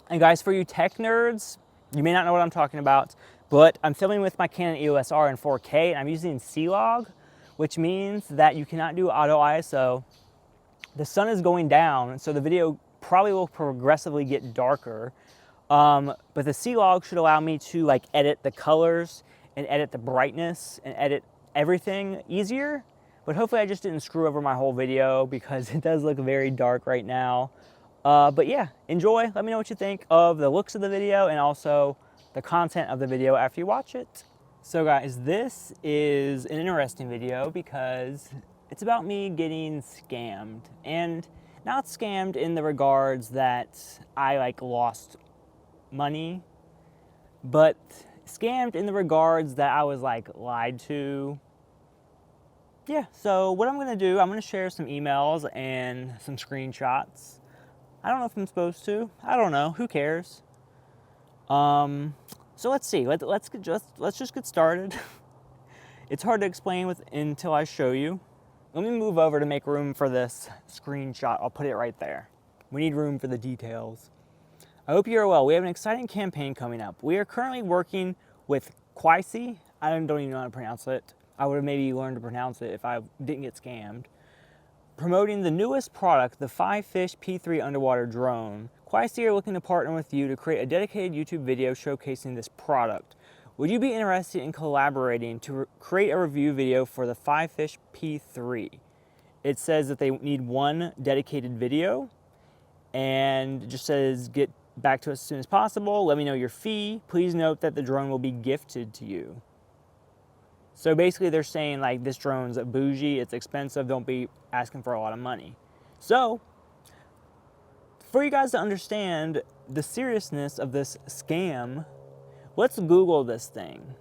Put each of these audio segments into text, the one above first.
And guys, for you tech nerds, you may not know what I'm talking about, but I'm filming with my Canon EOS R in 4K and I'm using C-Log, which means that you cannot do auto ISO. The sun is going down, so the video probably will progressively get darker. But the C-Log should allow me to like edit the colors and edit the brightness and edit everything easier. But hopefully I just didn't screw over my whole video because it does look very dark right now. But yeah, enjoy. Let me know what you think of the looks of the video and also the content of the video after you watch it. So guys, this is an interesting video because it's about me getting scammed. And not scammed in the regards that I like lost money, but scammed in the regards that I was like lied to. Yeah, so what I'm gonna do, I'm gonna share some emails and some screenshots. I don't know if I'm supposed to. I don't know. Who cares? So let's see. Let's just get started. It's hard to explain until I show you. Let me move over to make room for this screenshot. I'll put it right there. We need room for the details. I hope you're well. We have an exciting campaign coming up. We are currently working with Quicey. I don't even know how to pronounce it. I would have maybe learned to pronounce it if I didn't get scammed. Promoting the newest product, the 5Fish P3 underwater drone. Quicey are looking to partner with you to create a dedicated YouTube video showcasing this product. Would you be interested in collaborating to create a review video for the 5Fish P3? It says that they need one dedicated video and it just says get back to us as soon as possible. Let me know your fee. Please note that the drone will be gifted to you. So basically they're saying like this drone's bougie, it's expensive, don't be asking for a lot of money. So for you guys to understand the seriousness of this scam, let's Google this thing.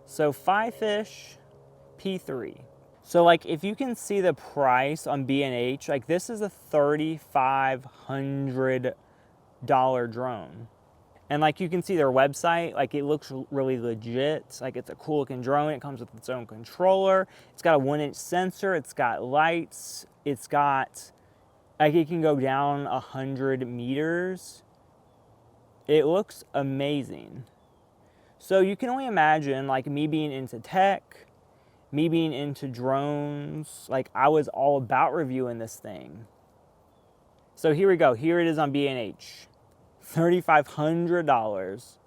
So 5Fish P3. So like if you can see the price on B&H, like this is a $3,500 drone. And like you can see their website, like it looks really legit. Like it's a cool looking drone. It comes with its own controller. It's got a 1-inch sensor. It's got lights. It's got, like it can go down 100 meters. It looks amazing. So you can only imagine like me being into tech, me being into drones, like I was all about reviewing this thing. So here we go. Here it is on B&H. $3,500.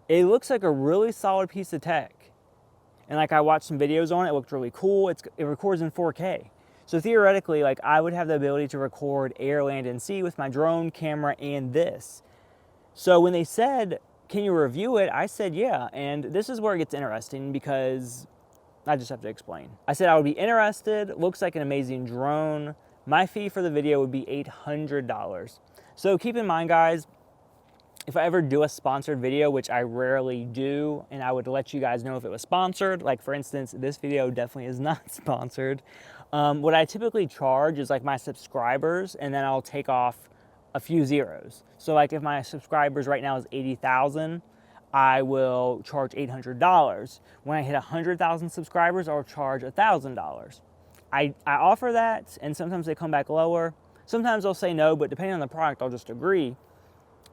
It looks like a really solid piece of tech. And like I watched some videos on it, it looked really cool. It records in 4K. So theoretically, like I would have the ability to record air, land, and sea with my drone camera and this. So when they said, can you review it? I said, yeah. And this is where it gets interesting because I just have to explain. I said I would be interested. Looks like an amazing drone. My fee for the video would be $800. So keep in mind, guys, if I ever do a sponsored video, which I rarely do, and I would let you guys know if it was sponsored, like for instance, this video definitely is not sponsored. What I typically charge is like my subscribers, and then I'll take off a few zeros. So like if my subscribers right now is 80,000, I will charge $800. When I hit 100,000 subscribers, I'll charge $1,000. I offer that, and sometimes they come back lower. Sometimes I'll say no, but depending on the product, I'll just agree.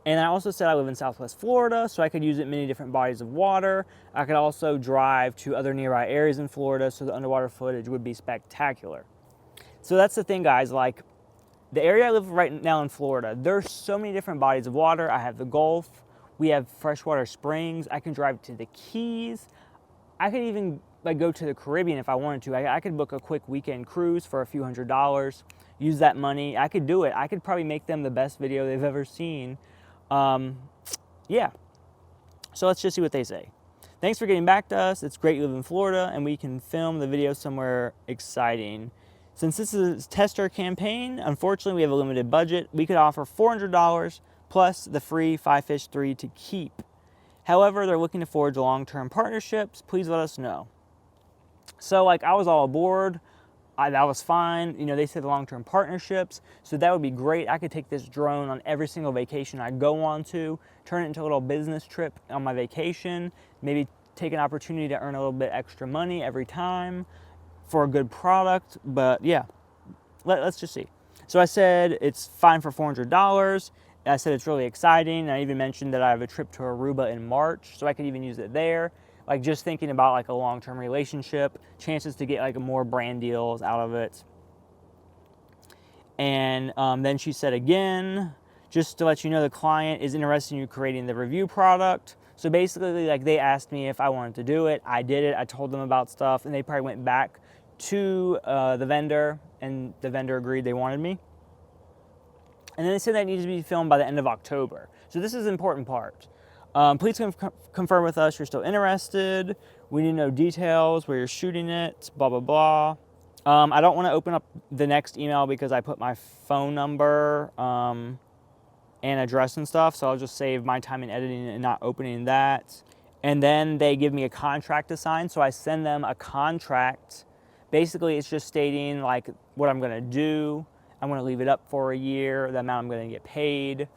And I also said I live in Southwest Florida, so I could use it in many different bodies of water. I could also drive to other nearby areas in Florida, so the underwater footage would be spectacular. So that's the thing, guys. Like, the area I live right now in Florida, there's so many different bodies of water. I have the Gulf. We have freshwater springs. I can drive to the Keys. I could even like go to the Caribbean if I wanted to. I could book a quick weekend cruise for a few $100s. Use that money. I could do it. I could probably make them the best video they've ever seen. Yeah. So let's just see what they say. Thanks for getting back to us. It's great you live in Florida and we can film the video somewhere exciting. Since this is a tester campaign, unfortunately we have a limited budget. We could offer $400 plus the free 5Fish 3 to keep. However, they're looking to forge long-term partnerships. Please let us know. So like I was all aboard. That was fine. You know, they said long-term partnerships, so that would be great. I could take this drone on every single vacation I go on to, turn it into a little business trip on my vacation, maybe take an opportunity to earn a little bit extra money every time for a good product. But yeah, let's just see. So I said it's fine for $400. I said it's really exciting. I even mentioned that I have a trip to Aruba in March, so I could even use it there. Like just thinking about like a long-term relationship, chances to get like more brand deals out of it. And then she said again, just to let you know, the client is interested in you creating the review product. So basically, like they asked me if I wanted to do it. I did it. I told them about stuff, and they probably went back to the vendor, and the vendor agreed they wanted me. And then they said that it needed to be filmed by the end of October. So this is an important part. Please confirm with us you're still interested. We need to know details, where you're shooting it, blah, blah, blah. I don't want to open up the next email because I put my phone number and address and stuff, so I'll just save my time in editing and not opening that. And then they give me a contract to sign, so I send them a contract. Basically, it's just stating like what I'm going to do. I'm going to leave it up for a year, the amount I'm going to get paid.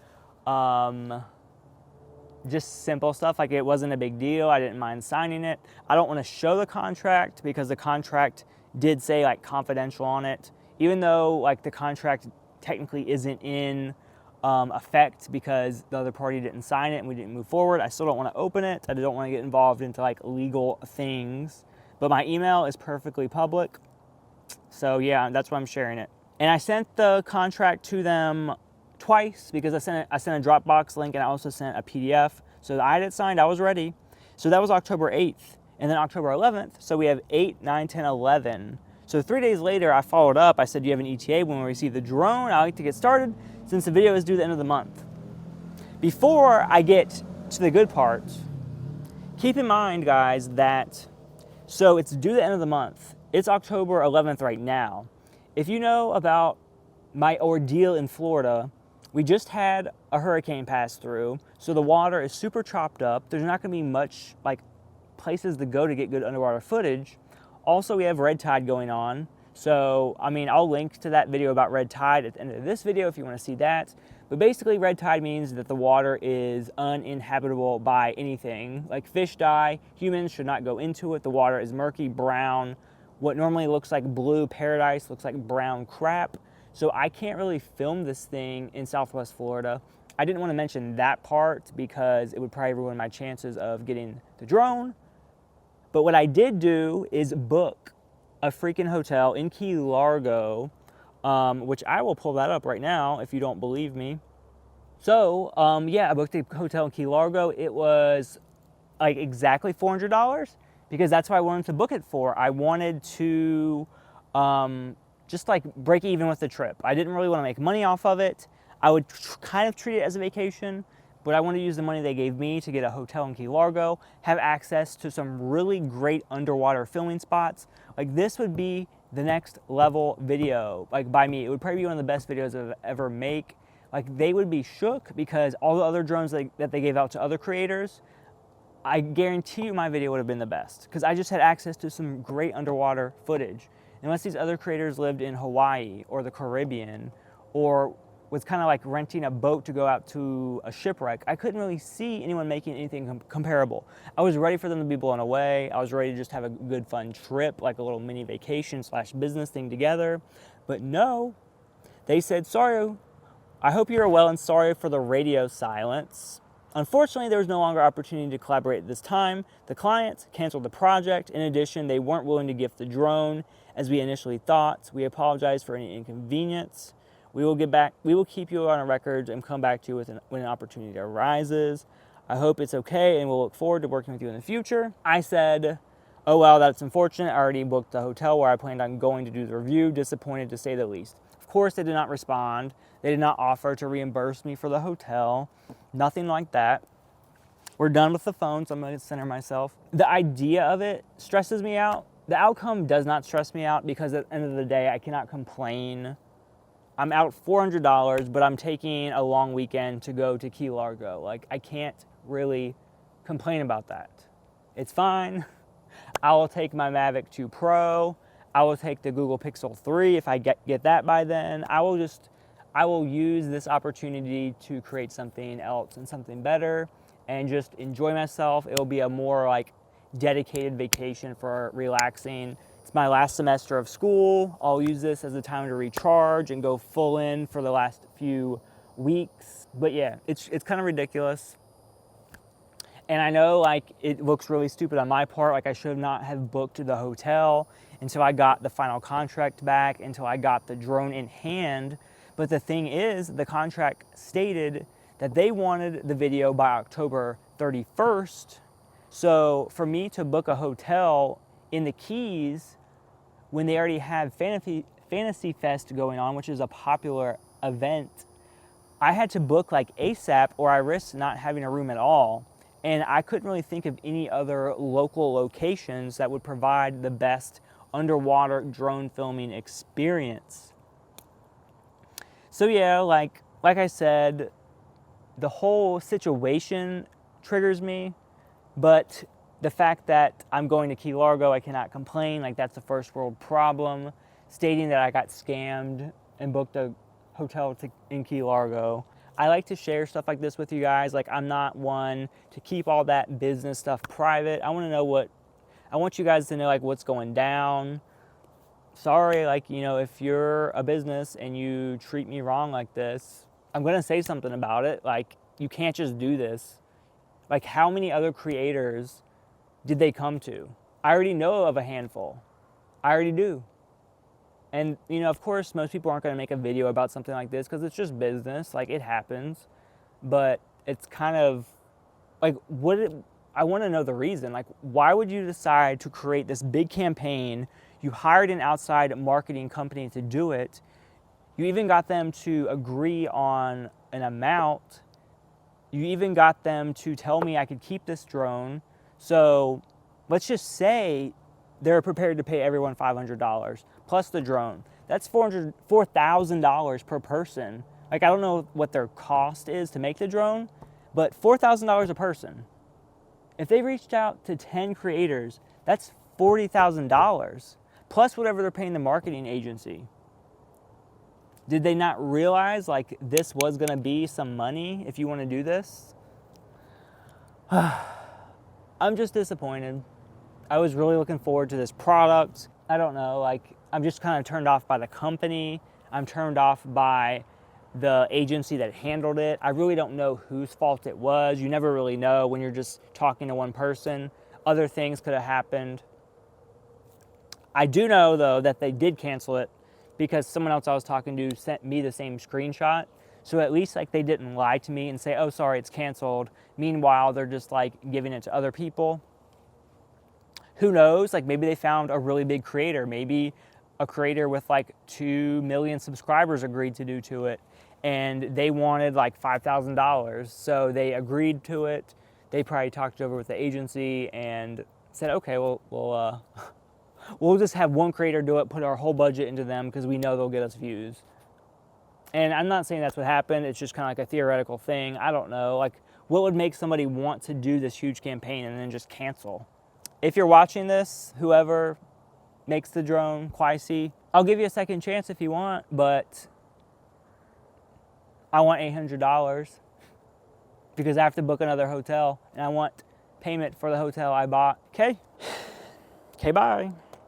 Just simple stuff, like it wasn't a big deal. I didn't mind signing it. I don't want to show the contract because the contract did say like confidential on it, even though like the contract technically isn't in effect because the other party didn't sign it and we didn't move forward. I still don't want to open it. I don't want to get involved into like legal things, but my email is perfectly public. So yeah, that's why I'm sharing it. And I sent the contract to them twice because I sent a Dropbox link and I also sent a PDF. So I had it signed, I was ready. So that was October 8th. And then October 11th, so we have 8, 9, 10, 11. So 3 days later, I followed up. I said, do you have an ETA when we receive the drone? I'd like to get started since the video is due the end of the month. Before I get to the good part, keep in mind, guys, that, so it's due the end of the month. It's October 11th right now. If you know about my ordeal in Florida, we just had a hurricane pass through, so the water is super chopped up. There's not going to be much like places to go to get good underwater footage. Also, we have red tide going on. So, I mean, I'll link to that video about red tide at the end of this video if you want to see that. But basically, red tide means that the water is uninhabitable by anything. Like fish die, humans should not go into it. The water is murky, brown. What normally looks like blue paradise looks like brown crap. So I can't really film this thing in Southwest Florida. I didn't want to mention that part because it would probably ruin my chances of getting the drone. But what I did do is book a freaking hotel in Key Largo, which I will pull that up right now if you don't believe me. So, yeah, I booked a hotel in Key Largo. It was like exactly $400 because that's what I wanted to book it for. I wanted to just like break even with the trip. I didn't really want to make money off of it. I would kind of treat it as a vacation, but I want to use the money they gave me to get a hotel in Key Largo, have access to some really great underwater filming spots. Like this would be the next level video, like by me. It would probably be one of the best videos I've ever make. Like they would be shook because all the other drones that they gave out to other creators, I guarantee you my video would have been the best because I just had access to some great underwater footage. Unless these other creators lived in Hawaii or the Caribbean or was kind of like renting a boat to go out to a shipwreck, I couldn't really see anyone making anything comparable. I was ready for them to be blown away. I was ready to just have a good fun trip, like a little mini vacation / business thing together. But no, they said, sorry, I hope you're well and sorry for the radio silence. Unfortunately, there was no longer opportunity to collaborate at this time. The client canceled the project. In addition, they weren't willing to gift the drone as we initially thought. We apologize for any inconvenience. We will keep you on our records and come back to you when an opportunity arises. I hope it's okay and we'll look forward to working with you in the future. I said, oh well, that's unfortunate. I already booked the hotel where I planned on going to do the review. Disappointed to say the least. Of course, they did not respond. They did not offer to reimburse me for the hotel. Nothing like that. We're done with the phone, so I'm going to center myself. The idea of it stresses me out. The outcome does not stress me out because at the end of the day, I cannot complain. I'm out $400, but I'm taking a long weekend to go to Key Largo. Like, I can't really complain about that. It's fine. I will take my Mavic 2 Pro. I will take the Google Pixel 3 if I get that by then. I will use this opportunity to create something else and something better and just enjoy myself. It will be a more like dedicated vacation for relaxing. It's my last semester of school. I'll use this as a time to recharge and go full in for the last few weeks. But yeah, it's kind of ridiculous. And I know like it looks really stupid on my part, like I should not have booked the hotel until I got the final contract back, until I got the drone in hand. But the thing is, the contract stated that they wanted the video by October 31st. So for me to book a hotel in the Keys when they already have Fantasy Fest going on, which is a popular event, I had to book like ASAP or I risked not having a room at all. And I couldn't really think of any other local locations that would provide the best underwater drone filming experience. So yeah, like I said, the whole situation triggers me, but the fact that I'm going to Key Largo, I cannot complain. Like, that's a first world problem. Stating that I got scammed and booked a hotel in Key Largo. I like to share stuff like this with you guys. Like, I'm not one to keep all that business stuff private. I want you guys to know like what's going down. Sorry, like, you know, if you're a business and you treat me wrong like this, I'm gonna say something about it. Like, you can't just do this. Like, how many other creators did they come to? I already know of a handful. I already do. And, you know, of course, most people aren't gonna make a video about something like this because it's just business, like, it happens. But it's kind of, like, I wanna know the reason. Like, why would you decide to create this big campaign? You hired an outside marketing company to do it. You even got them to agree on an amount. You even got them to tell me I could keep this drone. So let's just say they're prepared to pay everyone $500 plus the drone. That's $4,000 per person. Like, I don't know what their cost is to make the drone, but $4,000 a person. If they reached out to 10 creators, that's $40,000 plus whatever they're paying the marketing agency. Did they not realize like this was gonna be some money if you wanna do this? I'm just disappointed. I was really looking forward to this product. I don't know, like, I'm just kind of turned off by the company. I'm turned off by the agency that handled it. I really don't know whose fault it was. You never really know when you're just talking to one person. Other things could have happened. I do know though that they did cancel it because someone else I was talking to sent me the same screenshot. So at least like they didn't lie to me and say, oh, sorry, it's canceled. Meanwhile, they're just like giving it to other people. Who knows? Like, maybe they found a really big creator. Maybe a creator with like 2 million subscribers agreed to do to it. And they wanted like $5,000. So they agreed to it. They probably talked over with the agency and said, okay, we'll just have one creator do it, put our whole budget into them because we know they'll get us views. And I'm not saying that's what happened. It's just kind of like a theoretical thing. I don't know. Like, what would make somebody want to do this huge campaign and then just cancel? If you're watching this, whoever makes the drone, Quicey, I'll give you a second chance if you want, but I want $800 because I have to book another hotel and I want payment for the hotel I bought. Okay, bye.